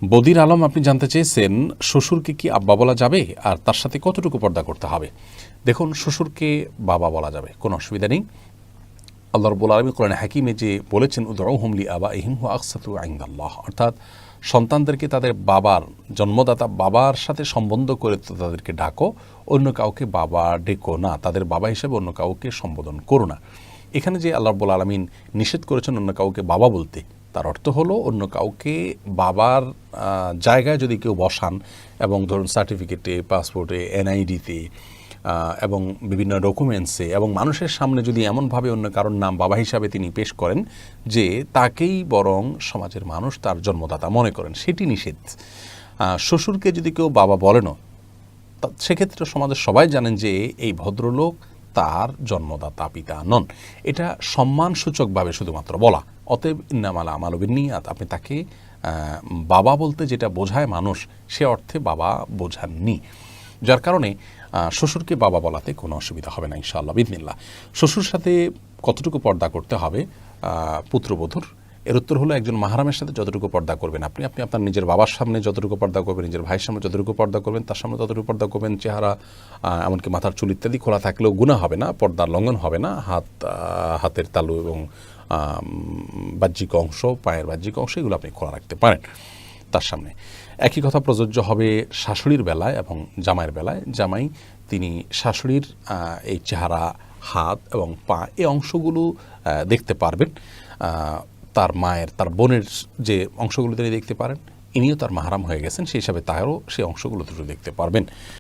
বদির আলম আপনি জানতে চেয়েছেন শ্বশুরকে কি আব্বা বলা যাবে আর তার সাথে কতটুকু পর্দা করতে হবে। দেখুন, শ্বশুরকে বাবা বলা যাবে, কোনো অসুবিধা নেই। আল্লাহ রাব্বুল আলামিন কোরআনে হাকিমে যে বলেছেন উদউহুম লিআবাইহিম হুয়া আকসাতু ইনদাল্লাহ, অর্থাৎ সন্তানদেরকে তাদের বাবার, জন্মদাতা বাবার সাথে সম্বন্ধ করে তো তাদেরকে ডাকো, অন্য কাউকে বাবা ডেকো না, তাদের বাবা হিসেবে অন্য কাউকে সম্বোধন করো না। এখানে যে আল্লাহ রাব্বুল আলামিন নিষেধ করেছেন অন্য কাউকে বাবা বলতে, তার অর্থ হলো অন্য কাউকে বাবার জায়গায় যদি কেউ বসান এবং ধরুন সার্টিফিকেটে, পাসপোর্টে, এনআইডিতে এবং বিভিন্ন ডকুমেন্টসে এবং মানুষের সামনে যদি এমনভাবে অন্য কারোর নাম বাবা হিসাবে তিনি পেশ করেন যে তাকেই বরং সমাজের মানুষ তার জন্মদাতা মনে করেন, সেটি নিষেধ। শ্বশুরকে যদি কেউ বাবা বলেনও, সেক্ষেত্রে সমাজের সবাই জানেন যে এই ভদ্রলোক তার জন্মদাতা পিতা নন। এটা সম্মানসূচকভাবে শুধুমাত্র বলা। অতএব ইন্নামাল আমালু বিন্নিয়াত, আপনি তাকে বাবা বলতে যেটা বোঝায় মানুষ, সে অর্থে বাবা বোঝাননি। যার কারণে শ্বশুরকে বাবা বলাতে কোনো অসুবিধা হবে না ইনশাআল্লাহ বিদিনিল্লাহ। শ্বশুর সাথে কতটুকু পর্দা করতে হবে পুত্রবধূর, এর উত্তর হলো একজন মাহরামের সাথে যতটুকু পর্দা করবেন আপনি আপনার নিজের বাবার সামনে যতটুকু পর্দা করবেন, নিজের ভাইয়ের সামনে যতটুকু পর্দা করবেন, তার সামনে ততটুকু পর্দা করবেন। চেহারা এমনকি মাথার চুল ইত্যাদি খোলা থাকলেও গুনাহ হবে না, পর্দার লঙ্ঘন হবে না। হাতের তালু এবং বাহ্যিক অংশ, পায়ের বাহ্যিক অংশ, এগুলো আপনি খোলা রাখতে পারেন তার সামনে। একই কথা প্রযোজ্য হবে শাশুড়ির বেলায় এবং জামাইয়ের বেলায়। জামাই তিনি শাশুড়ির এই চেহারা, হাত এবং পা, এই অংশগুলো দেখতে পারবেন। তার মায়ের, তার বোনের যে অংশগুলো তিনি দেখতে পারেন, ইনিও তার মাহরাম হয়ে গেছেন, সেই হিসাবে তারও সেই অংশগুলো দুটো দেখতে পারবেন।